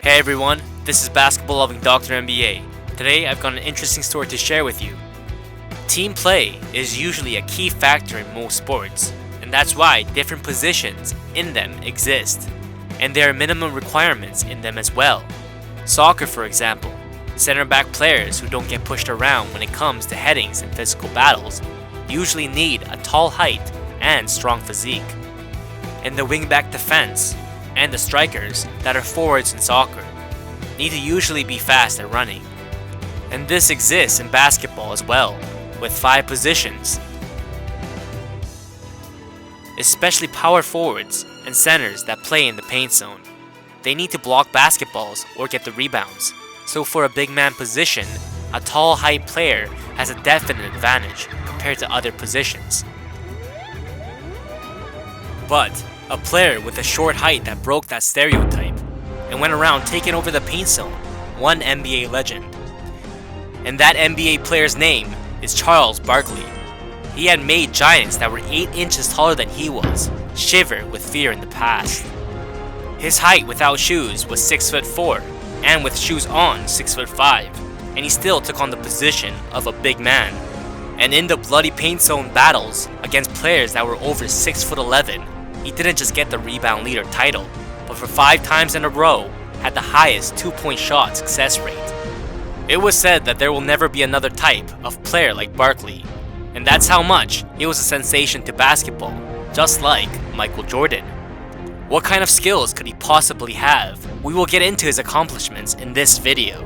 Hey everyone, this is basketball loving Dr. NBA. Today I've got an interesting story to share with you. Team play is usually a key factor in most sports, and that's why different positions in them exist. And there are minimum requirements in them as well. Soccer, for example, center back players who don't get pushed around when it comes to headings and physical battles usually need a tall height and strong physique. And the wingback defense and the strikers that are forwards in soccer need to usually be fast at running. And this exists in basketball as well, with 5 positions. Especially power forwards and centers that play in the paint zone. They need to block basketballs or get the rebounds. So for a big man position, a tall height player has a definite advantage compared to other positions. But a player with a short height that broke that stereotype and went around taking over the paint zone, one NBA legend. And that NBA player's name is Charles Barkley. He had made giants that were 8 inches taller than he was shiver with fear in the past. His height without shoes was 6'4", and with shoes on 6'5", and he still took on the position of a big man. And in the bloody paint zone battles against players that were over 6'11", he didn't just get the rebound leader title, but for 5 times in a row, had the highest 2-point shot success rate. It was said that there will never be another type of player like Barkley, and that's how much he was a sensation to basketball, just like Michael Jordan. What kind of skills could he possibly have? We will get into his accomplishments in this video.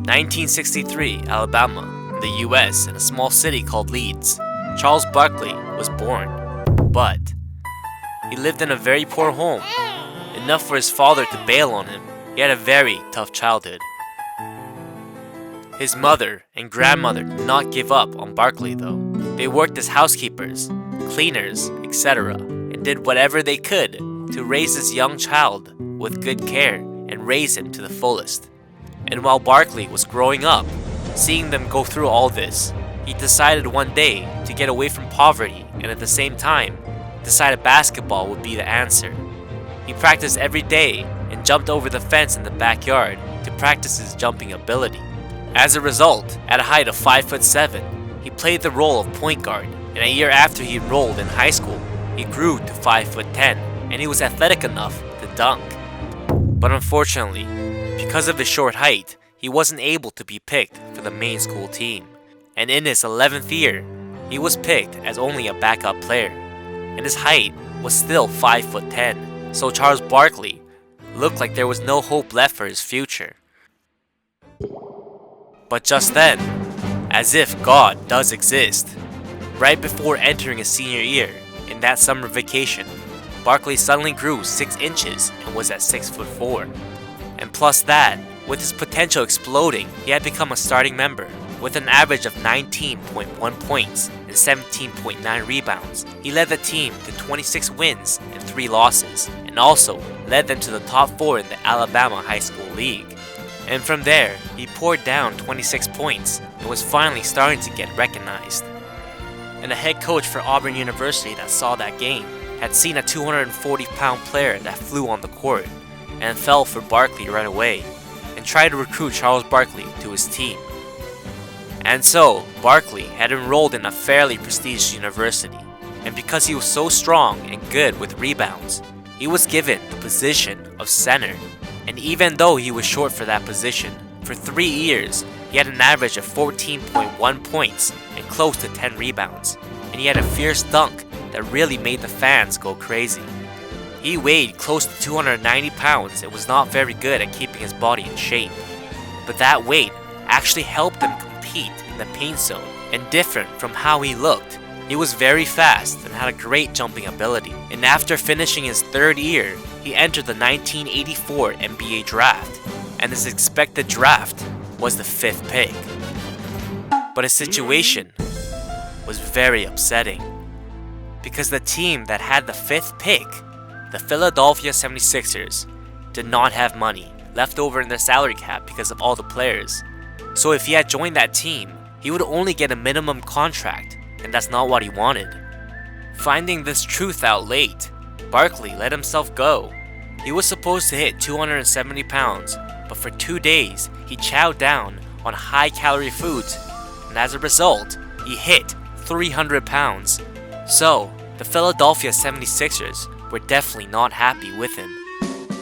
(1963) Alabama, in the US, in a small city called Leeds, Charles Barkley was born. But he lived in a very poor home, enough for his father to bail on him. He had a very tough childhood. His mother and grandmother did not give up on Barkley though. They worked as housekeepers, cleaners, etc., and did whatever they could to raise this young child with good care and raise him to the fullest. And while Barkley was growing up, seeing them go through all this, he decided one day to get away from poverty and at the same time decided basketball would be the answer. He practiced every day and jumped over the fence in the backyard to practice his jumping ability. As a result, at a height of 5'7", he played the role of point guard, and a year after he enrolled in high school, he grew to 5'10", and he was athletic enough to dunk. But unfortunately, because of his short height, he wasn't able to be picked for the main school team. And in his 11th year, he was picked as only a backup player, and his height was still 5'10", so Charles Barkley looked like there was no hope left for his future. But just then, as if God does exist, right before entering his senior year, in that summer vacation, Barkley suddenly grew 6 inches and was at 6'4". And plus that, with his potential exploding, he had become a starting member. With an average of 19.1 points and 17.9 rebounds, he led the team to 26 wins and 3 losses, and also led them to the top 4 in the Alabama High School League. And from there, he poured down 26 points and was finally starting to get recognized. And a head coach for Auburn University that saw that game had seen a 240-pound player that flew on the court and fell for Barkley right away and tried to recruit Charles Barkley to his team. And so, Barkley had enrolled in a fairly prestigious university, and because he was so strong and good with rebounds, he was given the position of center. And even though he was short for that position, for 3 years, he had an average of 14.1 points and close to 10 rebounds, and he had a fierce dunk that really made the fans go crazy. He weighed close to 290 pounds and was not very good at keeping his body in shape, but that weight actually helped him compete in the paint zone, and different from how he looked, he was very fast and had a great jumping ability. And after finishing his 3rd year, he entered the 1984 NBA draft, and his expected draft was the 5th pick. But his situation was very upsetting, because the team that had the 5th pick, the Philadelphia 76ers, did not have money left over in their salary cap because of all the players. So if he had joined that team, he would only get a minimum contract, and that's not what he wanted. Finding this truth out late, Barkley let himself go. He was supposed to hit 270 pounds, but for 2 days he chowed down on high-calorie foods, and as a result, he hit 300 pounds. So, the Philadelphia 76ers were definitely not happy with him.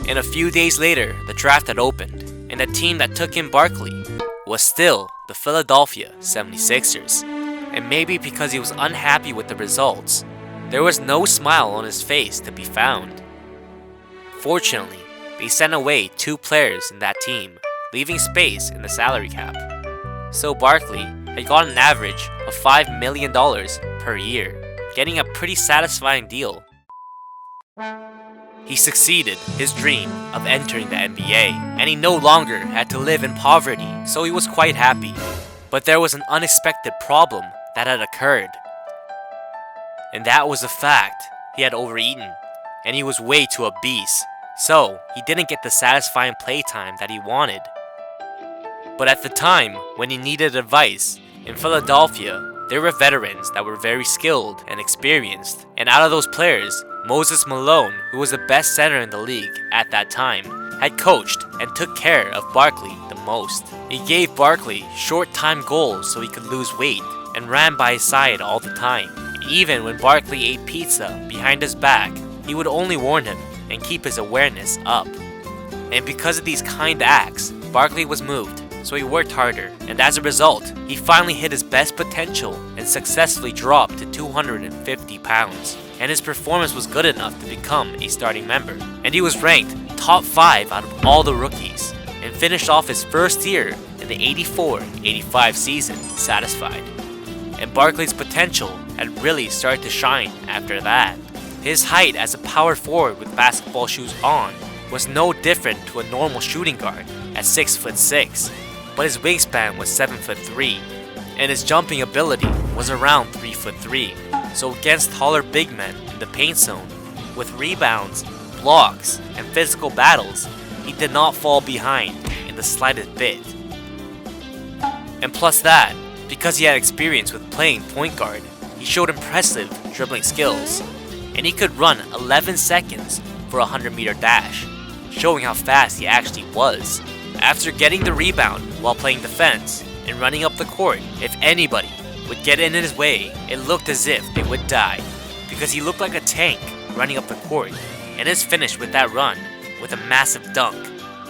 And a few days later, the draft had opened, and the team that took in Barkley was still the Philadelphia 76ers. And maybe because he was unhappy with the results, there was no smile on his face to be found. Fortunately, they sent away 2 players in that team, leaving space in the salary cap. So Barkley had got an average of $5 million per year, getting a pretty satisfying deal. He succeeded his dream of entering the NBA, and he no longer had to live in poverty, so he was quite happy. But there was an unexpected problem that had occurred. And that was the fact he had overeaten, and he was way too obese, so he didn't get the satisfying playtime that he wanted. But at the time, when he needed advice, in Philadelphia, there were veterans that were very skilled and experienced, and out of those players, Moses Malone, who was the best center in the league at that time, had coached and took care of Barkley the most. He gave Barkley short-time goals so he could lose weight, and ran by his side all the time. Even when Barkley ate pizza behind his back, he would only warn him and keep his awareness up. And because of these kind acts, Barkley was moved, so he worked harder, and as a result, he finally hit his best potential and successfully dropped to 250 pounds. And his performance was good enough to become a starting member. And he was ranked top 5 out of all the rookies, and finished off his first year in the 84-85 season satisfied. And Barkley's potential had really started to shine after that. His height as a power forward with basketball shoes on was no different to a normal shooting guard at 6'6", but his wingspan was 7'3", and his jumping ability was around 3'3". So against taller big men in the paint zone, with rebounds, blocks, and physical battles, he did not fall behind in the slightest bit. And plus that, because he had experience with playing point guard, he showed impressive dribbling skills, and he could run 11 seconds for a 100-meter dash, showing how fast he actually was. After getting the rebound while playing defense and running up the court, if anybody would get in his way, it looked as if they would die, because he looked like a tank running up the court, and his finish with that run with a massive dunk.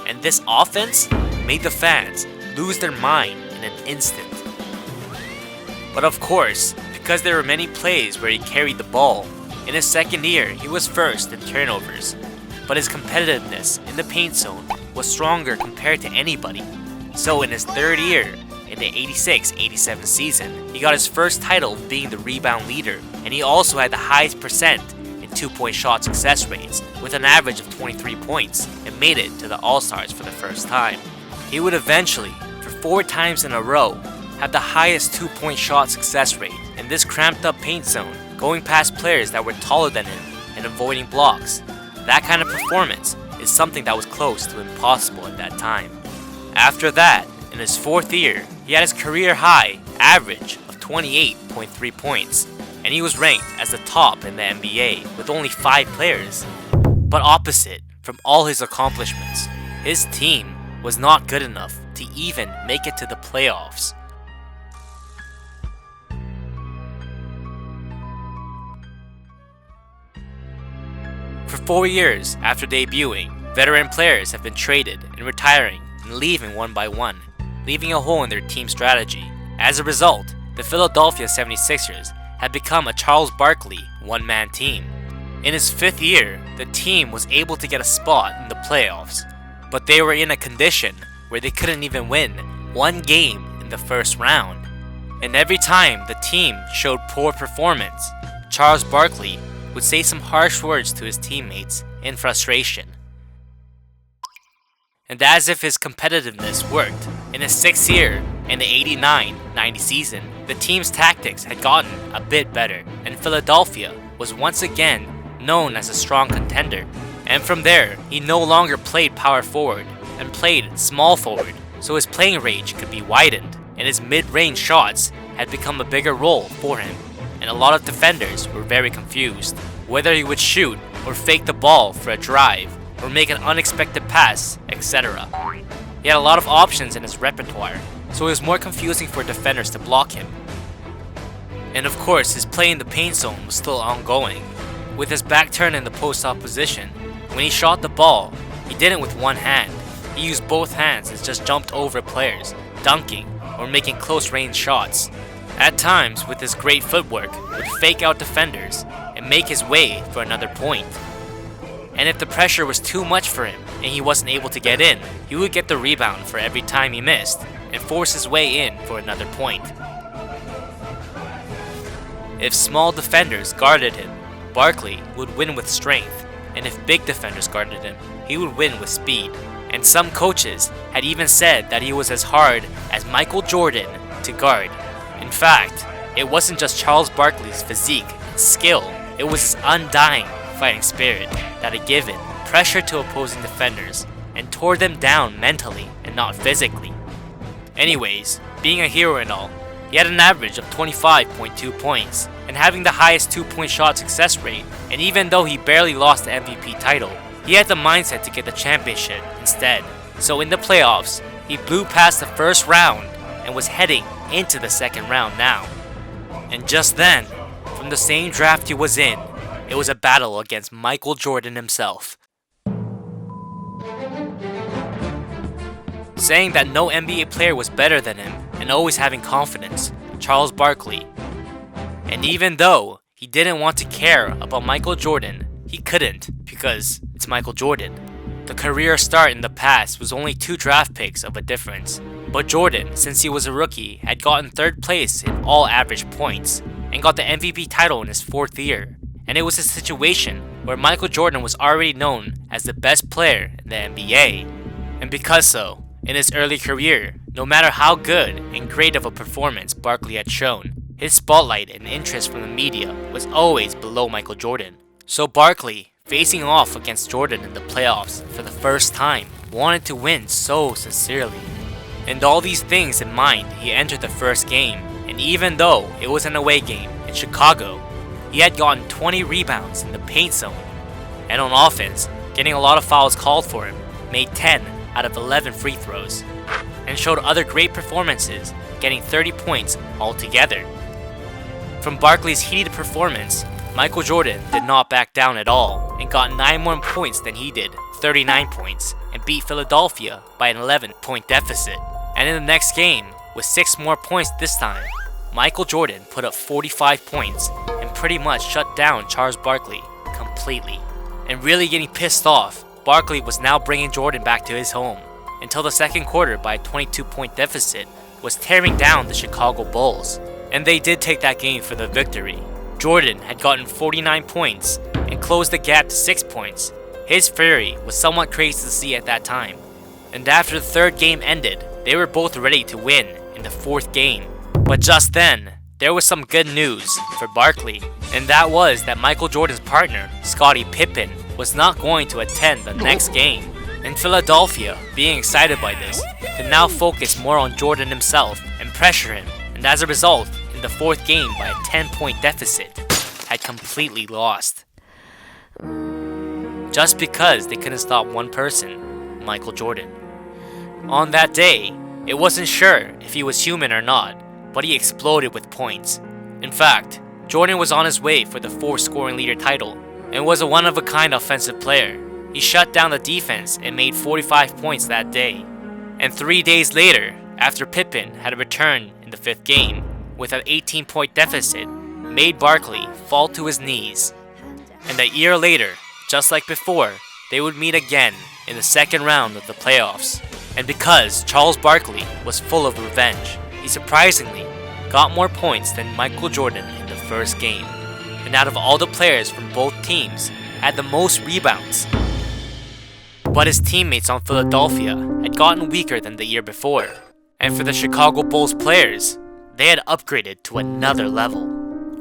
And this offense made the fans lose their mind in an instant. But of course, because there were many plays where he carried the ball, in his second year he was first in turnovers, but his competitiveness in the paint zone was stronger compared to anybody. So in his third year, in the 86-87 season, he got his first title of being the rebound leader, and he also had the highest percent in 2-point shot success rates with an average of 23 points, and made it to the All-Stars for the first time. He would eventually, for 4 times in a row, have the highest 2-point shot success rate in this cramped up paint zone, going past players that were taller than him and avoiding blocks. That kind of performance is something that was close to impossible at that time. After that, in his 4th year, he had his career high average of 28.3 points, and he was ranked as the top in the NBA with only 5 players. But opposite from all his accomplishments, his team was not good enough to even make it to the playoffs. For 4 years after debuting, veteran players have been traded and retiring and leaving one by one, leaving a hole in their team strategy. As a result, the Philadelphia 76ers had become a Charles Barkley one-man team. In his 5th year, the team was able to get a spot in the playoffs, but they were in a condition where they couldn't even win 1 game in the first round. And every time the team showed poor performance, Charles Barkley would say some harsh words to his teammates in frustration. And as if his competitiveness worked, in his 6th year, in the 89-90 season, the team's tactics had gotten a bit better, and Philadelphia was once again known as a strong contender. And from there, he no longer played power forward, and played small forward, so his playing range could be widened, and his mid-range shots had become a bigger role for him. and a lot of defenders were very confused, whether he would shoot or fake the ball for a drive, or make an unexpected pass, etc. He had a lot of options in his repertoire, so it was more confusing for defenders to block him. And of course, his play in the paint zone was still ongoing. With his back turned in the post-up position, when he shot the ball, he did it with one hand. He used both hands and just jumped over players, dunking, or making close-range shots. At times, with his great footwork, would fake out defenders and make his way for another point. And if the pressure was too much for him and he wasn't able to get in, he would get the rebound for every time he missed and force his way in for another point. If small defenders guarded him, Barkley would win with strength, and if big defenders guarded him, he would win with speed. And some coaches had even said that he was as hard as Michael Jordan to guard. In fact, it wasn't just Charles Barkley's physique and skill, it was his undying fighting spirit that had given pressure to opposing defenders and tore them down mentally and not physically. Anyways, being a hero and all, he had an average of 25.2 points and having the highest 2-point shot success rate, and even though he barely lost the MVP title, he had the mindset to get the championship instead. So in the playoffs, he blew past the first round and was heading into the second round now. And just then, from the same draft he was in, it was a battle against Michael Jordan himself. Saying that no NBA player was better than him and always having confidence, Charles Barkley. And even though he didn't want to care about Michael Jordan, he couldn't because it's Michael Jordan. The career start in the past was only 2 draft picks of a difference, but Jordan, since he was a rookie, had gotten 3rd place in all average points and got the MVP title in his 4th year. And it was a situation where Michael Jordan was already known as the best player in the NBA. And because so, in his early career, no matter how good and great of a performance Barkley had shown, his spotlight and interest from the media was always below Michael Jordan. So Barkley, facing off against Jordan in the playoffs for the first time, wanted to win so sincerely. And all these things in mind, he entered the first game, and even though it was an away game in Chicago, he had gotten 20 rebounds in the paint zone, and on offense, getting a lot of fouls called for him, made 10 out of 11 free throws, and showed other great performances, getting 30 points altogether. From Barkley's heated performance, Michael Jordan did not back down at all and got 9 more points than he did, 39 points, and beat Philadelphia by an 11-point deficit. And in the next game, with 6 more points this time, Michael Jordan put up 45 points and pretty much shut down Charles Barkley completely. And really getting pissed off, Barkley was now bringing Jordan back to his home, until the second quarter by a 22-point deficit was tearing down the Chicago Bulls. And they did take that game for the victory. Jordan had gotten 49 points and closed the gap to 6 points. His fury was somewhat crazy to see at that time. And after the third game ended, they were both ready to win in the fourth game. But just then, there was some good news for Barkley, and that was that Michael Jordan's partner, Scottie Pippen, was not going to attend the next game. And Philadelphia, being excited by this, could now focus more on Jordan himself and pressure him, and as a result, in the fourth game by a 10-point deficit, had completely lost. Just because they couldn't stop one person, Michael Jordan. On that day, it wasn't sure if he was human or not, but he exploded with points. In fact, Jordan was on his way for the 4th scoring leader title, and was a one-of-a-kind offensive player. He shut down the defense and made 45 points that day. And 3 days later, after Pippen had returned in the 5th game, with an 18-point deficit, made Barkley fall to his knees. And a year later, just like before, they would meet again in the second round of the playoffs. And because Charles Barkley was full of revenge, he surprisingly got more points than Michael Jordan in the first game. And out of all the players from both teams, had the most rebounds. But his teammates on Philadelphia had gotten weaker than the year before. And for the Chicago Bulls players, they had upgraded to another level.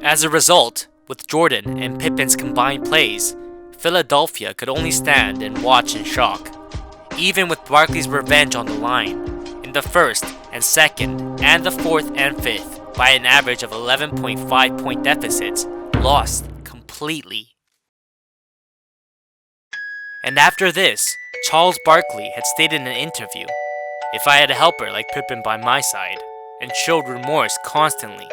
As a result, with Jordan and Pippen's combined plays, Philadelphia could only stand and watch in shock. Even with Barkley's revenge on the line, in the first and second and the fourth and fifth, by an average of 11.5 point deficits, lost completely. And after this, Charles Barkley had stated in an interview, "If I had a helper like Pippen by my side," and showed remorse constantly.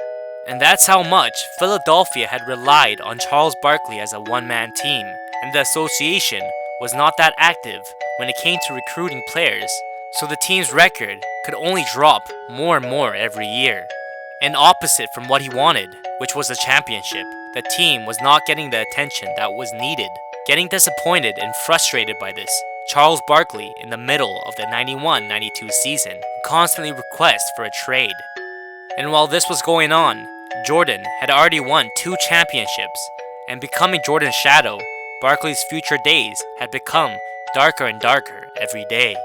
And that's how much Philadelphia had relied on Charles Barkley as a one-man team, and the association was not that active when it came to recruiting players, so the team's record could only drop more and more every year. And opposite from what he wanted, which was a championship, the team was not getting the attention that was needed. Getting disappointed and frustrated by this, Charles Barkley, in the middle of the 91-92 season, would constantly request for a trade. And while this was going on, Jordan had already won 2 championships, and becoming Jordan's shadow, Barkley's future days had become darker and darker every day.